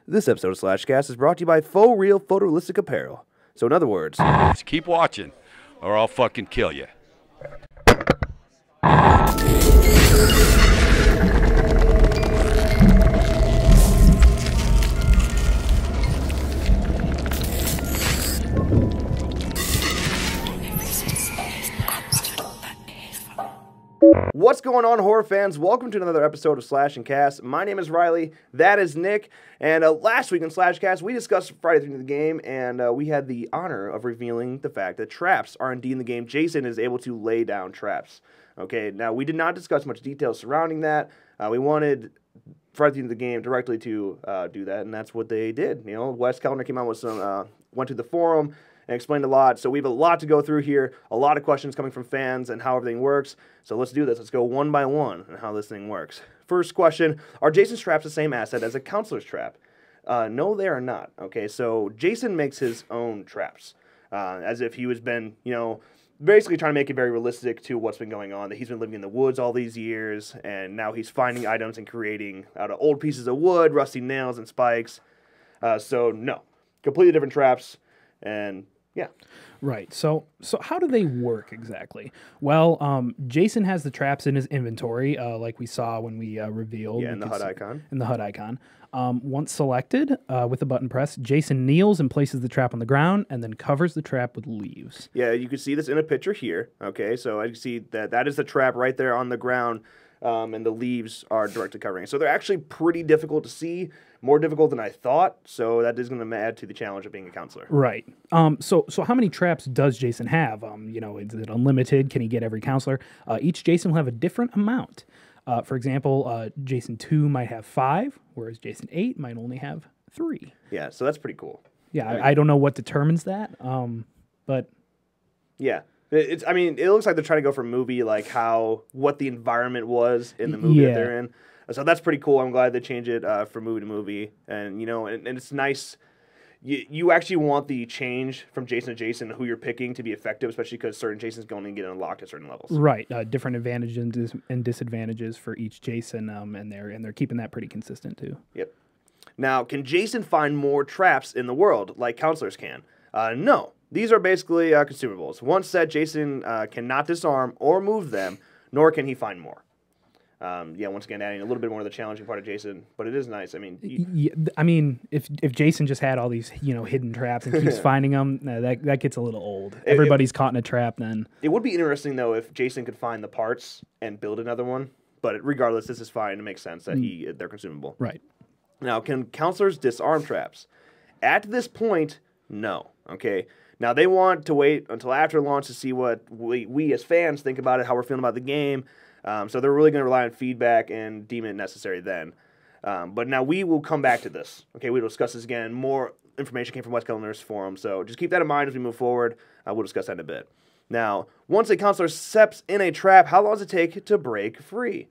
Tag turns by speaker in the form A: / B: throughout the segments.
A: This episode of Slashcast is brought to you by Faux Real Photorealistic Apparel. So in other words,
B: just keep watching or I'll fucking kill you.
A: What's going on, horror fans? Welcome to another episode of Slash and Cast. My name is Riley. That is Nick. And last week in Slash Cast, we discussed Friday the 13th game, and we had the honor of revealing the fact that traps are indeed in the game. Jason is able to lay down traps. Okay, now we did not discuss much detail surrounding that. We wanted Friday the 13th game directly to do that, and that's what they did. You know, Wes Kellner came out with some, went to the forum and explained a lot. So we have a lot to go through here, a lot of questions coming from fans and how everything works. So let's do this. Let's go one by one and how this thing works. First question, are Jason's traps the same asset as a counselor's trap? No, they are not. Okay, so Jason makes his own traps, as if he was been, you know, basically trying to make it very realistic to what's been going on, that he's been living in the woods all these years, and now he's finding items and creating out of old pieces of wood, rusty nails and spikes. So no, completely different traps, and yeah.
C: Right. So how do they work exactly? Well, Jason has the traps in his inventory, like we saw when we revealed.
A: Yeah, in the HUD icon.
C: In the HUD icon. Once selected with a button press, Jason kneels and places the trap on the ground and then covers the trap with leaves.
A: Yeah, you can see this in a picture here. Okay, so I can see that is the trap right there on the ground, and the leaves are directly covering it. So they're actually pretty difficult to see, more difficult than I thought. So that is going to add to the challenge of being a counselor.
C: Right. So how many traps does Jason have? You know, is it unlimited? Can he get every counselor? Each Jason will have a different amount. For example, Jason 2 might have 5, whereas Jason 8 might only have 3.
A: Yeah, so that's pretty cool.
C: Yeah, I don't know what determines that, but
A: yeah. I mean, it looks like they're trying to go for movie, like what the environment was in the movie that they're in. So that's pretty cool. I'm glad they changed it from movie to movie. And, you know, and it's nice. You actually want the change from Jason to Jason, who you're picking, to be effective, especially because certain Jasons going to get unlocked at certain levels.
C: Right. Different advantages and disadvantages for each Jason, and they're keeping that pretty consistent, too.
A: Yep. Now, can Jason find more traps in the world like counselors can? No. These are basically consumables. Once set, Jason cannot disarm or move them, nor can he find more. Yeah, once again, adding a little bit more of the challenging part of Jason, but it is nice. I mean,
C: if Jason just had all these, you know, hidden traps and keeps finding them, that gets a little old. Everybody's caught in a trap then.
A: It would be interesting, though, if Jason could find the parts and build another one, but regardless, this is fine. It makes sense that they're consumable.
C: Right.
A: Now, can counselors disarm traps? At this point, no. Okay. Now, they want to wait until after launch to see what we as fans think about it, how we're feeling about the game. So they're really going to rely on feedback and deem it necessary then. But now we will come back to this. Okay, we will discuss this again. More information came from Wes Kellner's forum, so just keep that in mind as we move forward. We'll discuss that in a bit. Now, once a counselor steps in a trap, how long does it take to break free?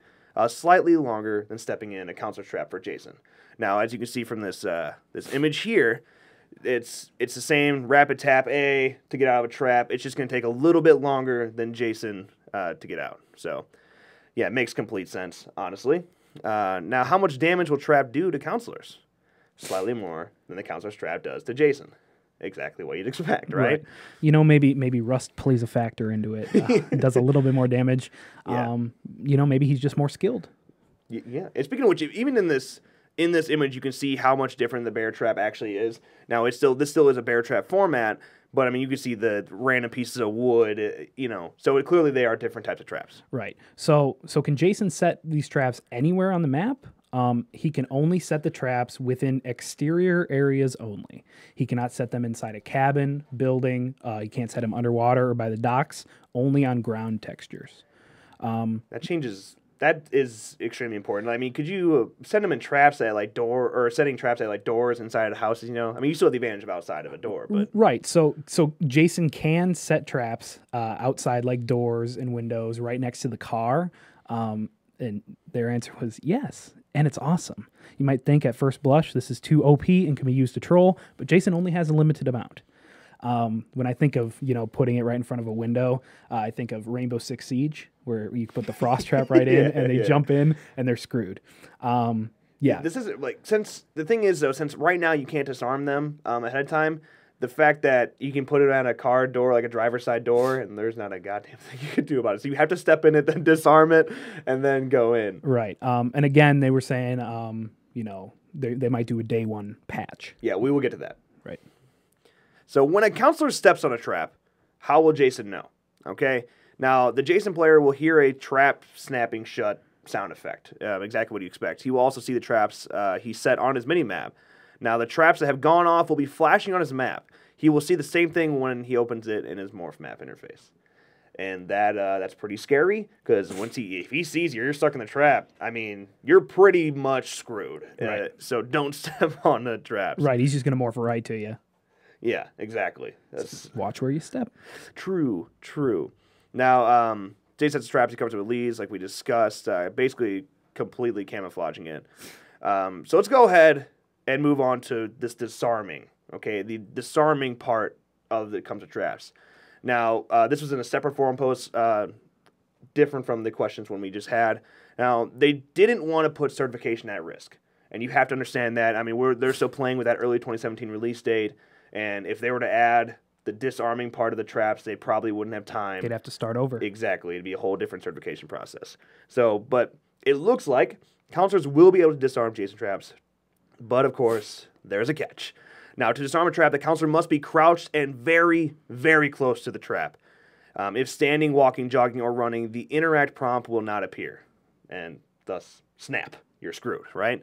A: Slightly longer than stepping in a counselor's trap for Jason. Now, as you can see from this this image here, it's the same rapid tap A to get out of a trap. It's just going to take a little bit longer than Jason to get out. So, yeah, it makes complete sense, honestly. Now, how much damage will trap do to counselors? Slightly more than the counselor's trap does to Jason. Exactly what you'd expect, right?
C: You know, maybe rust plays a factor into it. It does a little bit more damage.
A: Yeah.
C: You know, maybe he's just more skilled.
A: Yeah. And speaking of which, even in this image, you can see how much different the bear trap actually is. Now, this still is a bear trap format, but I mean, you can see the random pieces of wood, you know. So clearly, they are different types of traps.
C: Right. So can Jason set these traps anywhere on the map? He can only set the traps within exterior areas only. He cannot set them inside a cabin, building. He can't set them underwater or by the docks. Only on ground textures.
A: That is extremely important. I mean, could you send them in traps at setting traps at like doors inside of houses? You know, I mean, you still have the advantage of outside of a door, but
C: right. So Jason can set traps outside like doors and windows right next to the car. And their answer was yes, and it's awesome. You might think at first blush this is too OP and can be used to troll, but Jason only has a limited amount. When I think of, you know, putting it right in front of a window, I think of Rainbow Six Siege, where you put the frost trap right in and they jump in and they're screwed. Yeah.
A: This isn't like, since the thing is though, since right now you can't disarm them ahead of time, the fact that you can put it on a car door, like a driver's side door, and there's not a goddamn thing you can do about it. So you have to step in it, then disarm it, and then go in.
C: Right. And again, they were saying, they might do a day one patch.
A: Yeah, we will get to that.
C: Right.
A: So when a counselor steps on a trap, how will Jason know? Okay. Now, the Jason player will hear a trap snapping shut sound effect, exactly what you expect. He will also see the traps he set on his mini-map. Now, the traps that have gone off will be flashing on his map. He will see the same thing when he opens it in his morph map interface. And that's pretty scary, because if he sees you're stuck in the trap, I mean, you're pretty much screwed.
C: Right.
A: So don't step on the traps.
C: Right. He's just going to morph right to you.
A: Yeah, exactly. That's
C: Watch where you step.
A: true. Now, Jason sets traps. He covers it with leads, like we discussed, basically completely camouflaging it. So let's go ahead and move on to this disarming. Okay, the disarming part of that comes with traps. Now, this was in a separate forum post, different from the questions one we just had. Now, they didn't want to put certification at risk, and you have to understand that. I mean, they're still playing with that early 2017 release date, and if they were to add the disarming part of the traps, they probably wouldn't have time.
C: They'd have to start over.
A: Exactly. It'd be a whole different certification process. So, but it looks like counselors will be able to disarm Jason traps, but of course, there's a catch. Now, to disarm a trap, the counselor must be crouched and very, very close to the trap. If standing, walking, jogging, or running, the interact prompt will not appear, and thus, snap. You're screwed, right?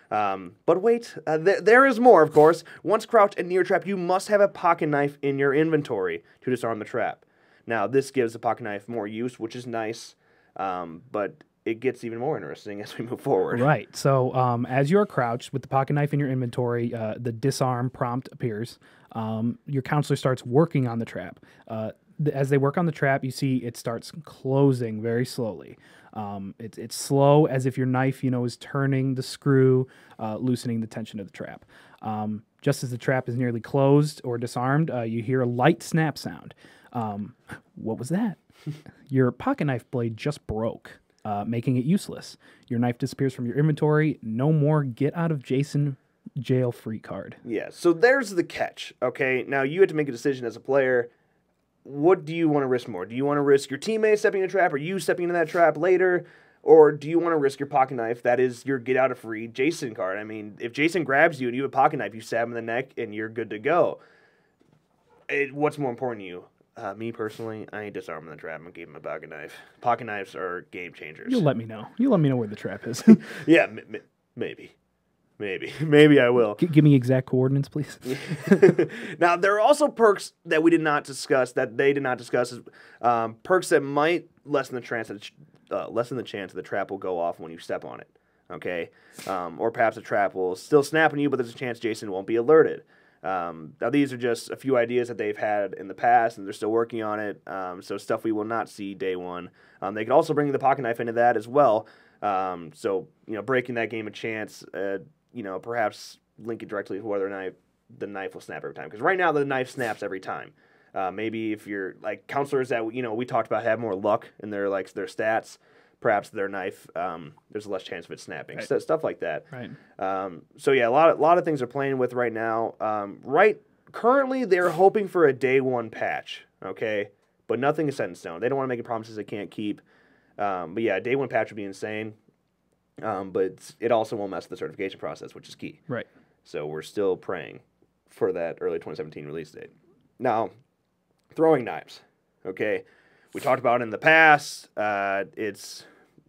A: But wait, there is more, of course. Once crouched and near a trap, you must have a pocket knife in your inventory to disarm the trap. Now, this gives the pocket knife more use, which is nice, but it gets even more interesting as we move forward.
C: Right. So as you're crouched with the pocket knife in your inventory, the disarm prompt appears. Your counselor starts working on the trap. As they work on the trap, you see it starts closing very slowly. It's slow, as if your knife, is turning the screw, loosening the tension of the trap. Just as the trap is nearly closed or disarmed, you hear a light snap sound. What was that? Your pocket knife blade just broke, making it useless. Your knife disappears from your inventory. No more get out of Jason jail free card.
A: Yeah, so there's the catch, okay? Now, you have to make a decision as a player. What do you want to risk more? Do you want to risk your teammate stepping in a trap, or you stepping into that trap later? Or do you want to risk your pocket knife? That is your get out of free Jason card. I mean, if Jason grabs you and you have a pocket knife, you stab him in the neck and you're good to go. What's more important to you? Me personally, I ain't disarming the trap. I'm gonna give him a pocket knife. Pocket knives are game changers.
C: You'll let me know. You'll let me know where the trap is.
A: Yeah, maybe I will.
C: Give me exact coordinates, please.
A: Now, there are also perks that we did not discuss, that they did not discuss, perks that might lessen the chance that the trap will go off when you step on it. Okay, or perhaps the trap will still snap on you, but there's a chance Jason won't be alerted. Now, these are just a few ideas that they've had in the past, and they're still working on it. So stuff we will not see day one. They could also bring the pocket knife into that as well. So breaking that game a chance. Perhaps link it directly to whether or not the knife will snap every time. Because right now the knife snaps every time. Maybe if you're like counselors that we talked about have more luck in their their stats, perhaps their knife there's less chance of it snapping.
C: Right.
A: So, stuff like that.
C: Right.
A: So yeah, a lot of things they're playing with right now. Currently they're hoping for a day one patch. Okay, but nothing is set in stone. They don't want to make promises they can't keep. But yeah, a day one patch would be insane. But it also won't mess with the certification process, which is key.
C: Right.
A: So we're still praying for that early 2017 release date. Now, throwing knives. Okay, we talked about it in the past. It's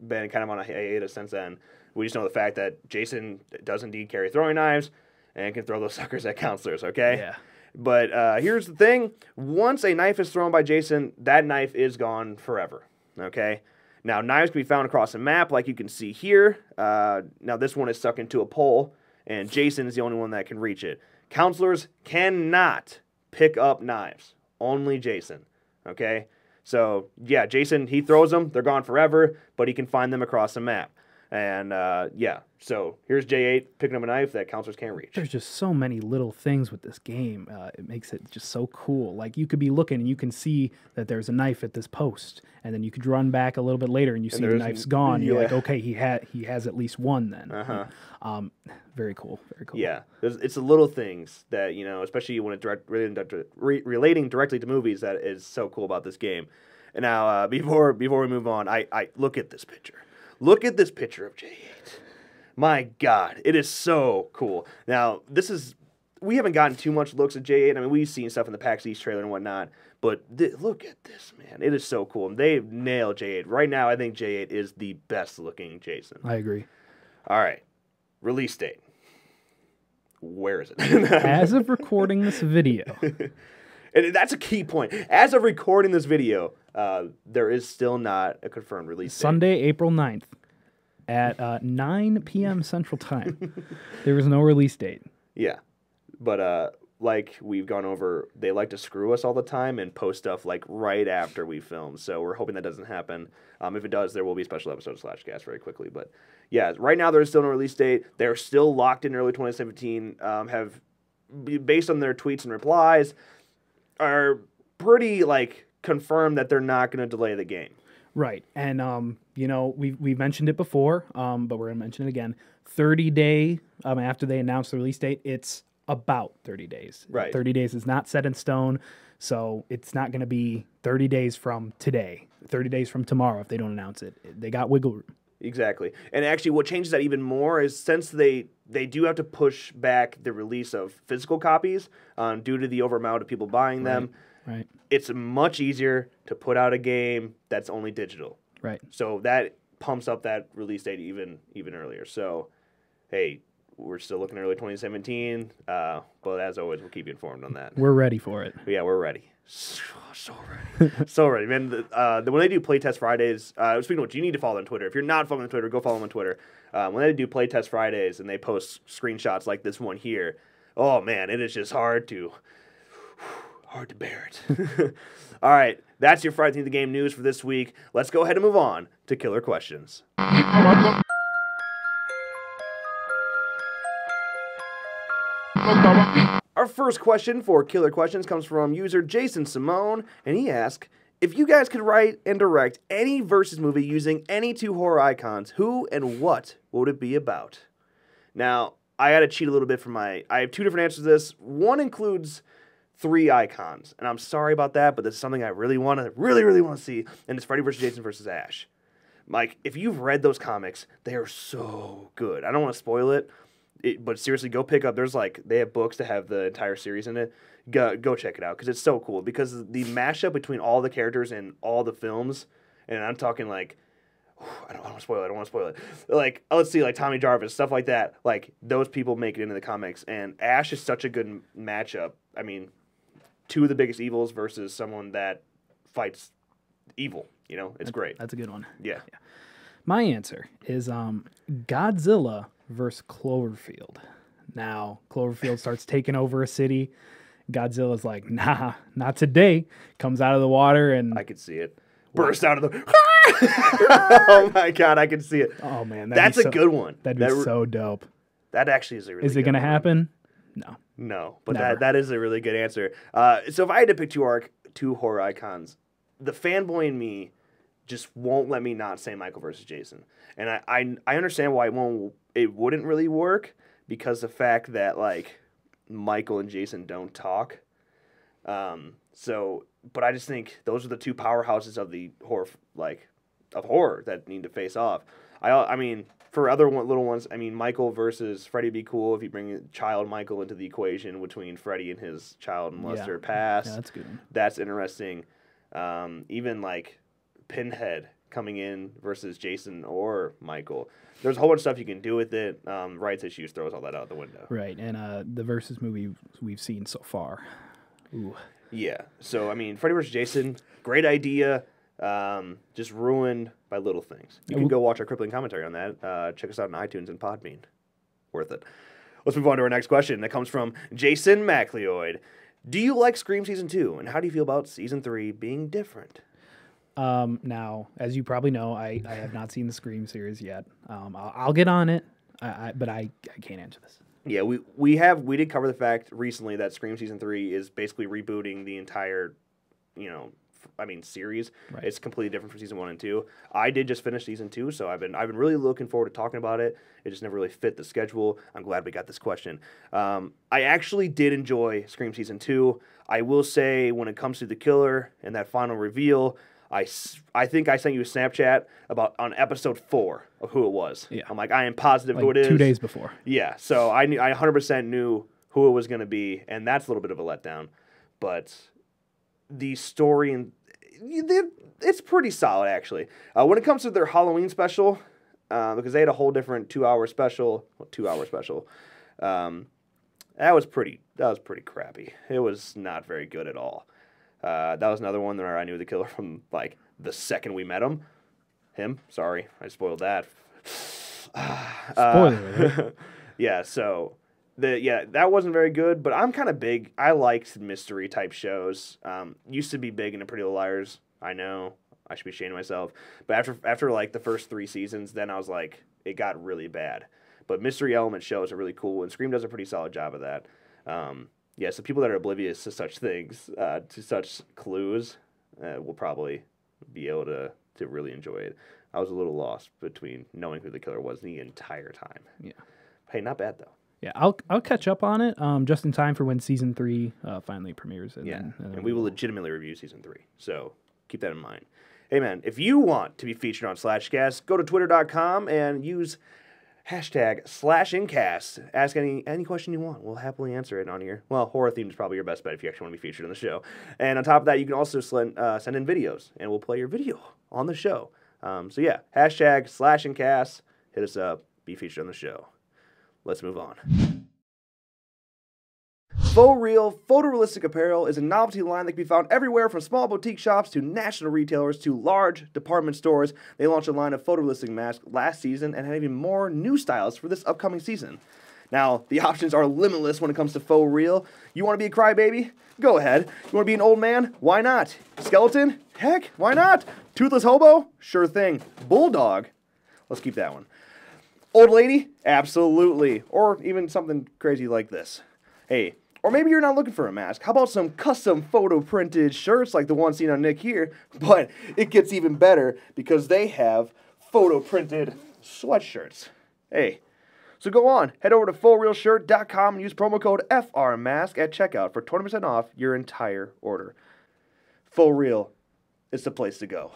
A: been kind of on a hiatus since then. We just know the fact that Jason does indeed carry throwing knives and can throw those suckers at counselors. Okay.
C: Yeah.
A: But here's the thing: once a knife is thrown by Jason, that knife is gone forever. Okay. Now, knives can be found across the map, like you can see here. Now, this one is stuck into a pole, and Jason is the only one that can reach it. Counselors cannot pick up knives. Only Jason, okay? So, yeah, Jason, he throws them. They're gone forever, but he can find them across the map. And yeah, so here's J8 picking up a knife that counselors can't reach.
C: There's just so many little things with this game. It makes it just so cool. Like you could be looking and you can see that there's a knife at this post, and then you could run back a little bit later and you see the knife's gone. You're like, okay, he has at least one then. Very cool. Very cool.
A: Yeah, it's the little things that, you know, especially when it's relating directly to movies, that is so cool about this game. And now, before we move on, I look at this picture. Look at this picture of J8. My God, it is so cool. Now, we haven't gotten too much looks at J8. I mean, we've seen stuff in the PAX East trailer and whatnot, but look at this, man. It is so cool. And they've nailed J8. Right now, I think J8 is the best looking Jason.
C: I agree.
A: All right, release date. Where is it?
C: As of recording this video.
A: And that's a key point. As of recording this video, there is still not a confirmed release date.
C: Sunday, April 9th at 9 p.m. Central Time. There is no release date.
A: Yeah. But like we've gone over, they like to screw us all the time and post stuff like right after we film. So we're hoping that doesn't happen. If it does, there will be a special episode of /cast very quickly. But yeah, right now there is still no release date. They're still locked in early 2017. Based on their tweets and replies, are pretty like confirmed that they're not going to delay the game.
C: Right. And you know, we've mentioned it before, but we're going to mention it again. 30-day after they announce the release date, it's about 30 days.
A: Right.
C: 30 days is not set in stone, so it's not going to be 30 days from today, 30 days from tomorrow if they don't announce it. They got wiggle room.
A: Exactly. And actually what changes that even more is since they do have to push back the release of physical copies due to the amount of people buying them,
C: right.
A: It's much easier to put out a game that's only digital.
C: Right.
A: So that pumps up that release date even earlier. So, hey, we're still looking early 2017, but as always, we'll keep you informed on that.
C: We're ready for it.
A: Yeah, we're ready. So ready. So ready, man. When they do Playtest Fridays, speaking of which, you need to follow them on Twitter. If you're not following on Twitter, go follow them on Twitter. When they do Playtest Fridays and they post screenshots like this one here, oh, man, it is just hard to bear it. All right, that's your Friday the Game news for this week. Let's go ahead and move on to Killer Questions. Our first question for Killer Questions comes from user Jason Simone, and he asks, if you guys could write and direct any versus movie using any two horror icons, who and what would it be about? Now, I had to cheat a little bit I have two different answers to this. One includes 3 icons, and I'm sorry about that, but this is something I really want to see, and it's Freddy vs. Jason vs. Ash. Mike, if you've read those comics, they are so good. I don't want to spoil it, but seriously, go pick up. They have books that have the entire series in it. Go check it out, because it's so cool, because the mashup between all the characters in all the films, and I'm talking like, I don't want to spoil it. Like, let's see, like Tommy Jarvis, stuff like that. Like, those people make it into the comics, and Ash is such a good matchup. I mean, 2 of the biggest evils versus someone that fights evil. You know, it's great.
C: That's a good one.
A: Yeah.
C: My answer is Godzilla versus Cloverfield. Now, Cloverfield starts taking over a city. Godzilla's like, nah, not today. Comes out of the water and...
A: I could see it. Burst out of the... Oh, my God, I can see it.
C: Oh, man.
A: That's a good one.
C: That'd be so dope.
A: That actually is a really good one.
C: Is it going to happen? No.
A: No, but that is a really good answer. So if I had to pick two horror icons, the fanboy in me just won't let me not say Michael versus Jason. And I understand why it wouldn't really work, because the fact that, like, Michael and Jason don't talk. But I just think those are the 2 powerhouses of the horror that need to face off. I mean, for other little ones, I mean, Michael versus Freddy would be cool if you bring child Michael into the equation between Freddy and his child molester past.
C: Yeah, that's a good one.
A: That's interesting. Even like Pinhead coming in versus Jason or Michael. There's a whole bunch of stuff you can do with it. Rights issues throws all that out the window.
C: Right, and the versus movie we've seen so far. Ooh.
A: Yeah. So I mean, Freddy vs. Jason, great idea. Just ruined by little things. You can go watch our crippling commentary on that. Check us out on iTunes and Podbean. Worth it. Let's move on to our next question. That comes from Jason MacLeod. Do you like Scream Season 2, and how do you feel about Season 3 being different?
C: Now, as you probably know, I have not seen the Scream series yet. I'll get on it, but I can't answer this.
A: Yeah, we did cover the fact recently that Scream Season 3 is basically rebooting the entire, series.
C: Right.
A: It's completely different from Season 1 and 2. I did just finish Season 2, so I've been really looking forward to talking about it. It just never really fit the schedule. I'm glad we got this question. I actually did enjoy Scream Season 2. I will say when it comes to the killer and that final reveal, I think I sent you a Snapchat on episode 4 of who it was.
C: Yeah.
A: I'm like, I am positive who it is.
C: 2 days before.
A: Yeah, so I 100% knew who it was going to be, and that's a little bit of a letdown. But the story, it's pretty solid, actually. When it comes to their Halloween special, because they had a whole different 2-hour special, that was pretty crappy. It was not very good at all. That was another one where I knew the killer from, like, the second we met him. Sorry, I spoiled that.
C: Spoiler.
A: Yeah, so that wasn't very good, but I'm kind of big. I liked mystery type shows. Used to be big into Pretty Little Liars. I know I should be ashamed of myself, but after like the first 3 seasons, then I was like, it got really bad. But mystery element shows are really cool, and Scream does a pretty solid job of that. Yeah, so people that are oblivious to such things, to such clues, will probably be able to really enjoy it. I was a little lost between knowing who the killer was the entire time.
C: Yeah.
A: Hey, not bad though.
C: Yeah, I'll catch up on it just in time for when season 3 finally premieres. And
A: and we will legitimately review season 3. So keep that in mind. Hey man, if you want to be featured on Slashcast, go to twitter.com and use #/Incast. Ask any question you want. We'll happily answer it on here. Well, horror theme is probably your best bet if you actually want to be featured on the show. And on top of that, you can also send in videos, and we'll play your video on the show. So yeah, #/Incast. Hit us up. Be featured on the show. Let's move on. Faux Real photorealistic apparel is a novelty line that can be found everywhere from small boutique shops to national retailers to large department stores. They launched a line of photorealistic masks last season and have even more new styles for this upcoming season. Now, the options are limitless when it comes to Faux Real. You want to be a crybaby? Go ahead. You want to be an old man? Why not? Skeleton? Heck, why not? Toothless hobo? Sure thing. Bulldog? Let's keep that one. Old lady? Absolutely. Or even something crazy like this. Hey, or maybe you're not looking for a mask. How about some custom photo printed shirts like the one seen on Nick here? But it gets even better because they have photo printed sweatshirts. Hey, so go on. Head over to FullRealShirt.com and use promo code FRMask at checkout for 20% off your entire order. Full Real is the place to go.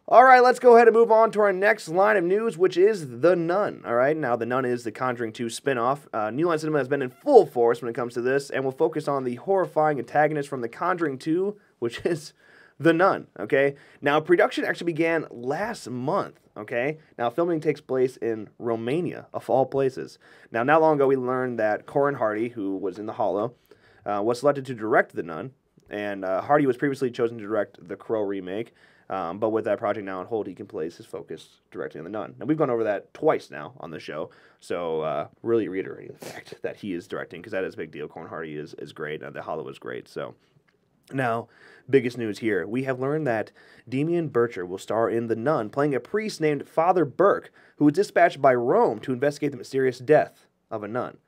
A: All right, let's go ahead and move on to our next line of news, which is The Nun. All right, now The Nun is the Conjuring 2 spinoff. New Line Cinema has been in full force when it comes to this, and will focus on the horrifying antagonist from The Conjuring 2, which is The Nun, okay? Now, production actually began last month, okay? Now, filming takes place in Romania, of all places. Now, not long ago, we learned that Corin Hardy, who was in The Hollow, was selected to direct The Nun, and Hardy was previously chosen to direct the Crow remake. But with that project now on hold, he can place his focus directly on The Nun. Now, we've gone over that twice now on the show, so really reiterating the fact that he is directing, because that is a big deal. Corin Hardy is great, and The Hollow is great. So now, biggest news here. We have learned that Demian Bircher will star in The Nun, playing a priest named Father Burke, who was dispatched by Rome to investigate the mysterious death of a nun.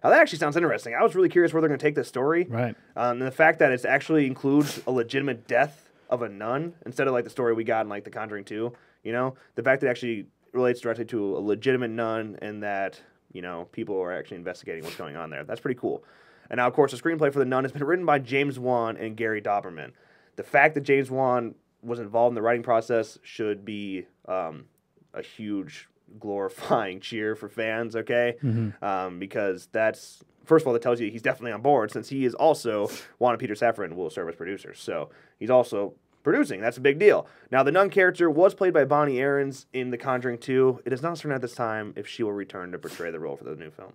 A: Now, that actually sounds interesting. I was really curious where they're going to take this story.
C: Right.
A: And the fact that it actually includes a legitimate death of a nun instead of like the story we got in like The Conjuring 2, you know, the fact that it actually relates directly to a legitimate nun and that, you know, people are actually investigating what's going on there. That's pretty cool. And now, of course, the screenplay for The Nun has been written by James Wan and Gary Doberman. The fact that James Wan was involved in the writing process should be a huge glorifying cheer for fans, okay? Mm-hmm. Because that's, first of all, that tells you he's definitely on board, since he is also, Juan and Peter Safran will serve as producers. So he's also producing. That's a big deal. Now, the nun character was played by Bonnie Aarons in The Conjuring 2. It is not certain at this time if she will return to portray the role for the new film.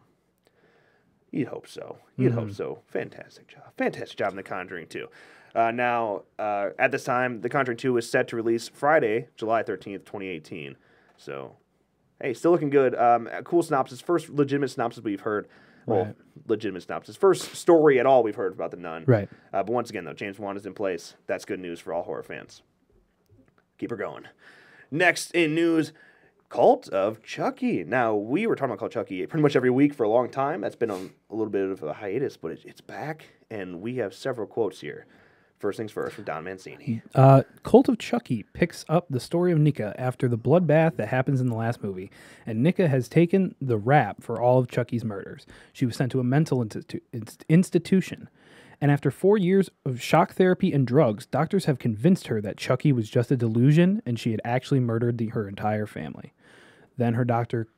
A: You'd hope so. You'd hope so. Fantastic job. Fantastic job in The Conjuring 2. Now, at this time, The Conjuring 2 is set to release Friday, July 13th, 2018. So, hey, still looking good. A cool synopsis. First legitimate synopsis we've heard. Well,
C: Right.
A: legitimate synopsis. First story at all we've heard about The Nun.
C: Right.
A: But once again, though, James Wan is in place. That's good news for all horror fans. Keep her going. Next in news, Cult of Chucky. Now, we were talking about Cult of Chucky pretty much every week for a long time. That's been on a little bit of a hiatus, but it's back, and we have several quotes here. First things first from Don Mancini.
C: Cult of Chucky picks up the story of Nika after the bloodbath that happens in the last movie, and Nika has taken the rap for all of Chucky's murders. She was sent to a mental institution, and after 4 years of shock therapy and drugs, doctors have convinced her that Chucky was just a delusion and she had actually murdered her entire family. Then her doctor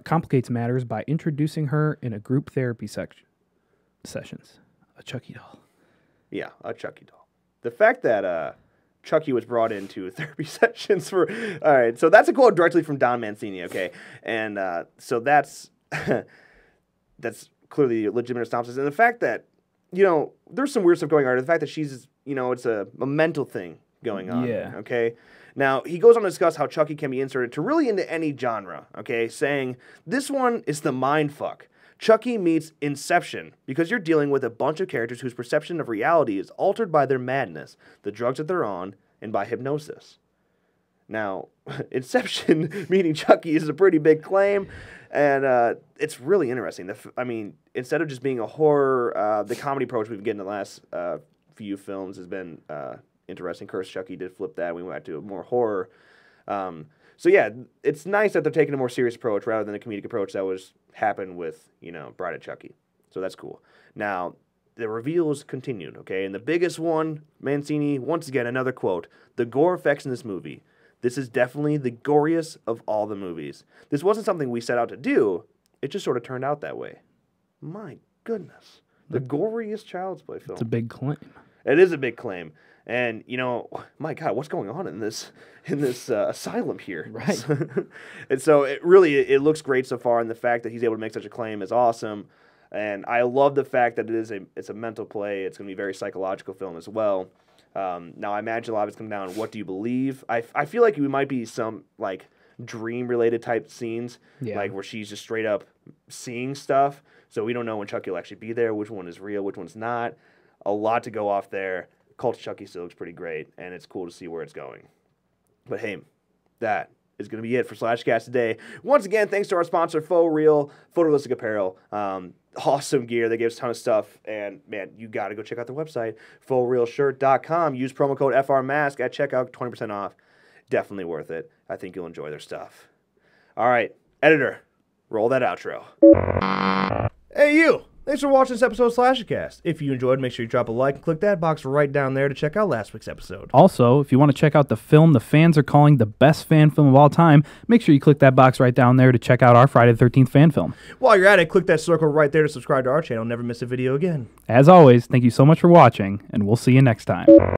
C: complicates matters by introducing her in a group therapy sessions. A Chucky doll.
A: Yeah, a Chucky doll. The fact that Chucky was brought into therapy sessions for... All right, so that's a quote directly from Don Mancini, okay? And so that's that's clearly a legitimate synopsis. And the fact that, there's some weird stuff going on. The fact that she's, it's a mental thing going on,
C: Yeah.
A: okay? Now, he goes on to discuss how Chucky can be inserted to really into any genre, okay? Saying, this one is the mind fuck. Chucky meets Inception because you're dealing with a bunch of characters whose perception of reality is altered by their madness, the drugs that they're on, and by hypnosis. Now, Inception meeting Chucky is a pretty big claim, and it's really interesting. Instead of just being a horror, the comedy approach we've been getting in the last few films has been interesting. Curse Chucky did flip that. We went to a more horror. So yeah, it's nice that they're taking a more serious approach rather than a comedic approach that happened with, Bride of Chucky. So that's cool. Now, the reveals continued, okay? And the biggest one, Mancini, once again, another quote. The gore effects in this movie. This is definitely the goriest of all the movies. This wasn't something we set out to do. It just sort of turned out that way. My goodness. The goriest Child's Play film.
C: It's a big claim.
A: It is a big claim. And, my God, what's going on in this asylum here?
C: Right.
A: And so it looks great so far, and the fact that he's able to make such a claim is awesome. And I love the fact that it's a mental play. It's going to be a very psychological film as well. Now, I imagine a lot of it's coming down, what do you believe? I feel like it might be some, dream-related type scenes, where she's just straight up seeing stuff. So we don't know when Chucky will actually be there, which one is real, which one's not. A lot to go off there. Cult of Chucky still looks pretty great, and it's cool to see where it's going. But hey, that is going to be it for Slashcast today. Once again, thanks to our sponsor, Faux Real Photorealistic Apparel. Awesome gear. They give us a ton of stuff, and man, you got to go check out their website, FauxRealShirt.com. Use promo code FRMask at checkout, 20% off. Definitely worth it. I think you'll enjoy their stuff. All right, editor, roll that outro. Hey, you! Thanks for watching this episode of Slashcast. If you enjoyed, make sure you drop a like and click that box right down there to check out last week's episode.
C: Also, if you want to check out the film the fans are calling the best fan film of all time, make sure you click that box right down there to check out our Friday the 13th fan film.
A: While you're at it, click that circle right there to subscribe to our channel and never miss a video again.
C: As always, thank you so much for watching, and we'll see you next time.